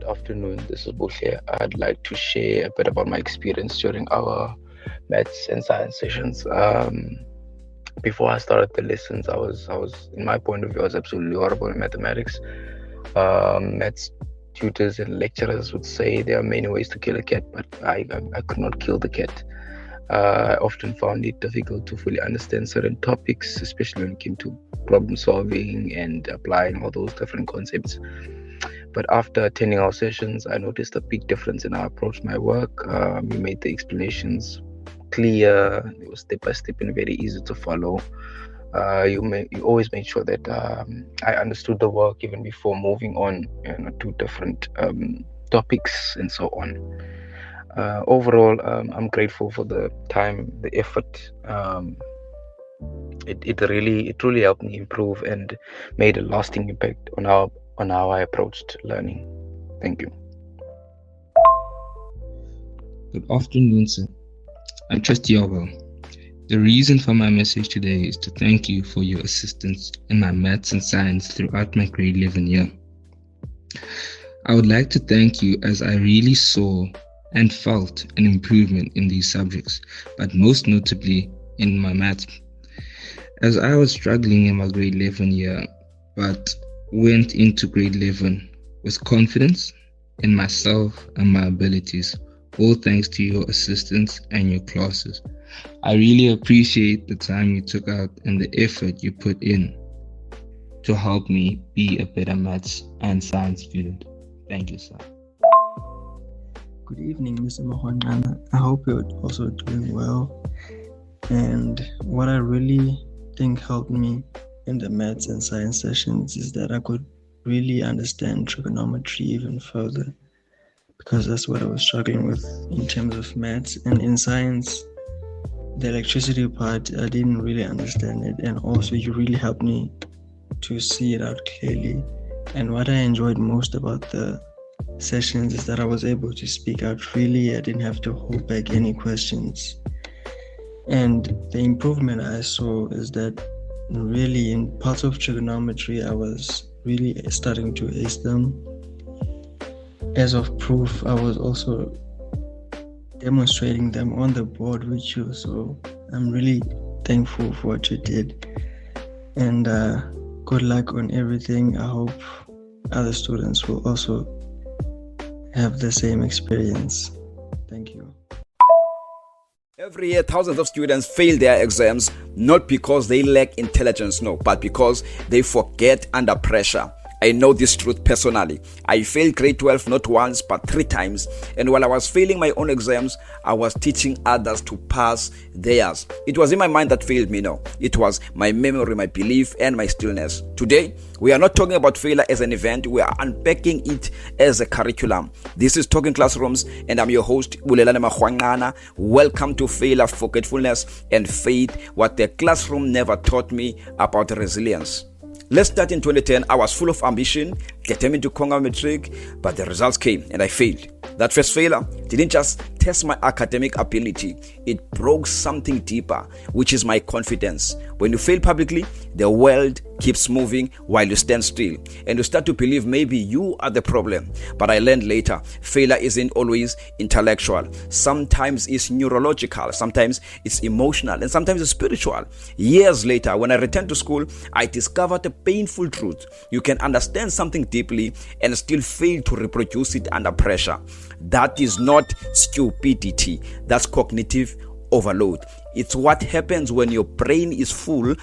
Good afternoon. This is Bushe. I'd like to share a bit about my experience during our maths and science sessions. Before I started the lessons, in my point of view, I was absolutely horrible in mathematics. Maths tutors and lecturers would say there are many ways to kill a cat, but I could not kill the cat. I often found it difficult to fully understand certain topics, especially when it came to problem solving and applying all those different concepts. But after attending our sessions, I noticed a big difference in how I approached my work. We made the explanations clear, it was step by step and very easy to follow. You always made sure that I understood the work even before moving on to different topics and so on. Overall, I'm grateful for the time, the effort. It truly helped me improve and made a lasting impact on how I approached learning. Thank you. Good afternoon, sir. I trust you are well. The reason for my message today is to thank you for your assistance in my maths and science throughout my grade 11 year. I would like to thank you as I really saw and felt an improvement in these subjects, but most notably in my maths. As I was struggling in my grade 11 year, but went into grade 11 with confidence in myself and my abilities, all thanks to your assistance and your classes. I really appreciate the time you took out and the effort you put in to help me be a better maths and science student. Thank you, sir. Good evening, Mr. Marwanqana. I hope you're also doing well. And what I really think helped me in the maths and science sessions is that I could really understand trigonometry even further, because that's what I was struggling with in terms of maths. And in science, the electricity part, I didn't really understand it. And also you really helped me to see it out clearly. And what I enjoyed most about the sessions is that I was able to speak out freely. I didn't have to hold back any questions. And the improvement I saw is that really in parts of trigonometry, I was really starting to ace them. As of proof, I was also demonstrating them on the board with you. So I'm really thankful for what you did. And good luck on everything. I hope other students will also have the same experience. Thank you. Every year, thousands of students fail their exams, not because they lack intelligence, no, but because they forget under pressure. I know this truth personally. I failed grade 12 not once but 3 times, and while I was failing my own exams, I was teaching others to pass theirs. It was in my mind that failed me, no. It was my memory, my belief, and my stillness. Today, we are not talking about failure as an event, we are unpacking it as a curriculum. This is Talking Classrooms, and I'm your host, Bulelani Marwanqana. Welcome to Failure, Forgetfulness, and Faith, what the classroom never taught me about resilience. Let's start in 2010. I was full of ambition, determined to conquer matric, but the results came and I failed. That first failure didn't just test my academic ability, it broke something deeper, which is my confidence. When you fail publicly, the world keeps moving while you stand still, and you start to believe maybe you are the problem. But I learned later, failure isn't always intellectual. Sometimes it's neurological, sometimes it's emotional, and sometimes it's spiritual. Years later, when I returned to school, I discovered a painful truth. You can understand something deeply and still fail to reproduce it under pressure. That is not stupidity, that's cognitive overload. It's what happens when your brain is full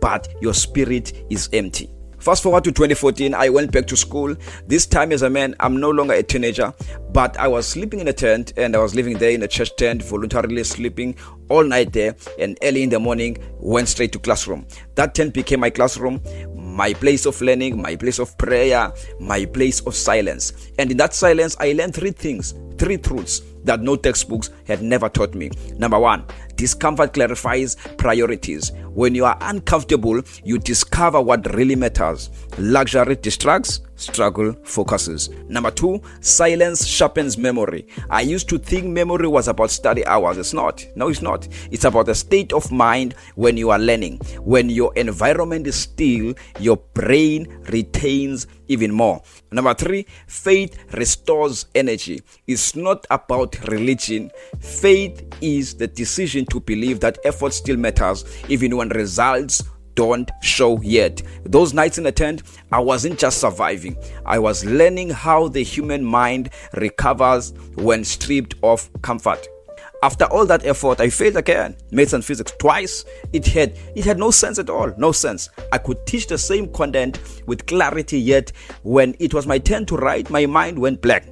but your spirit is empty. Fast forward to 2014, I went back to school. This time as a man, I'm no longer a teenager, but I was sleeping in a tent, and I was living there in a church tent, voluntarily sleeping all night there, and early in the morning, went straight to classroom. That tent became my classroom, my place of learning, my place of prayer, my place of silence. And in that silence, I learned 3 truths that no textbooks had never taught me. Number 1, discomfort clarifies priorities. When you are uncomfortable, you discover what really matters. Luxury distracts, struggle focuses. Number 2, silence sharpens memory. I used to think memory was about study hours. It's not. No, it's not. It's about the state of mind when you are learning. When your environment is still, your brain retains even more. Number 3, faith restores energy. It's not about religion. Faith is the decision to believe that effort still matters even when results don't show yet. Those nights in the tent, I wasn't just surviving. I was learning how the human mind recovers when stripped of comfort. After all that effort, I failed again. Maths and physics twice. It had no sense at all. No sense. I could teach the same content with clarity, yet when it was my turn to write, my mind went blank.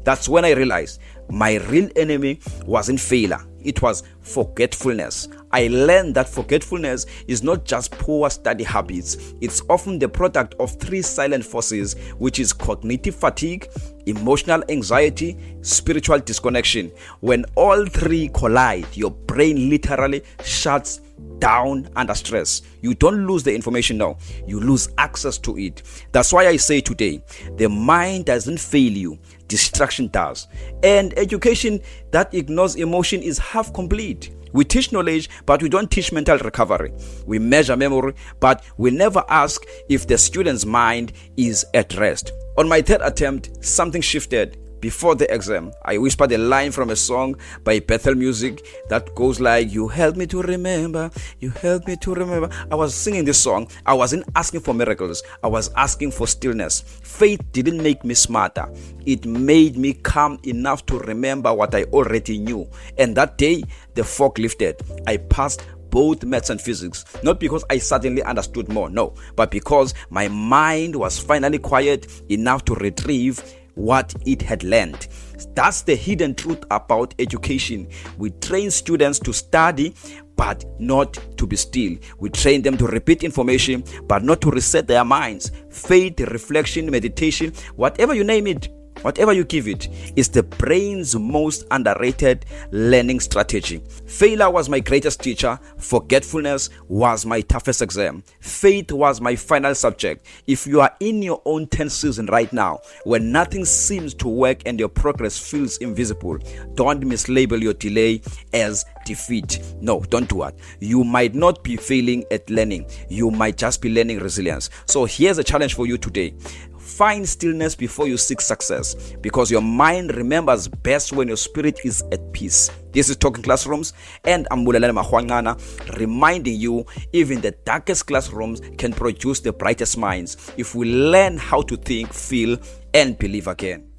That's when I realized my real enemy wasn't failure. It was forgetfulness. I learned that forgetfulness is not just poor study habits. It's often the product of 3 silent forces, which is cognitive fatigue, emotional anxiety, spiritual disconnection. When all 3 collide, your brain literally shuts down under stress. You don't lose the information now, you lose access to it. That's why I say today, the mind doesn't fail you, distraction does. And education that ignores emotion is half complete. We teach knowledge, but we don't teach mental recovery. We measure memory, but we never ask if the student's mind is at rest. On my 3rd attempt, something shifted. Before the exam, I whispered a line from a song by Bethel Music that goes like, "You help me to remember, you help me to remember." I was singing this song. I wasn't asking for miracles. I was asking for stillness. Faith didn't make me smarter. It made me calm enough to remember what I already knew. And that day, the fog lifted. I passed both maths and physics, not because I suddenly understood more, no, but because my mind was finally quiet enough to retrieve what it had learned. That's the hidden truth about education. We train students to study, but not to be still. We train them to repeat information, but not to reset their minds. Faith, reflection, meditation, whatever you name it, whatever you give it, is the brain's most underrated learning strategy. Failure was my greatest teacher. Forgetfulness was my toughest exam. Faith was my final subject. If you are in your own 10th season right now, when nothing seems to work and your progress feels invisible, don't mislabel your delay as defeat. No, don't do that. You might not be failing at learning. You might just be learning resilience. So here's a challenge for you today. Find stillness before you seek success, because your mind remembers best when your spirit is at peace. This is Talking Classrooms, and I'm Bulelani Marwanqana, reminding you even the darkest classrooms can produce the brightest minds if we learn how to think, feel, and believe again.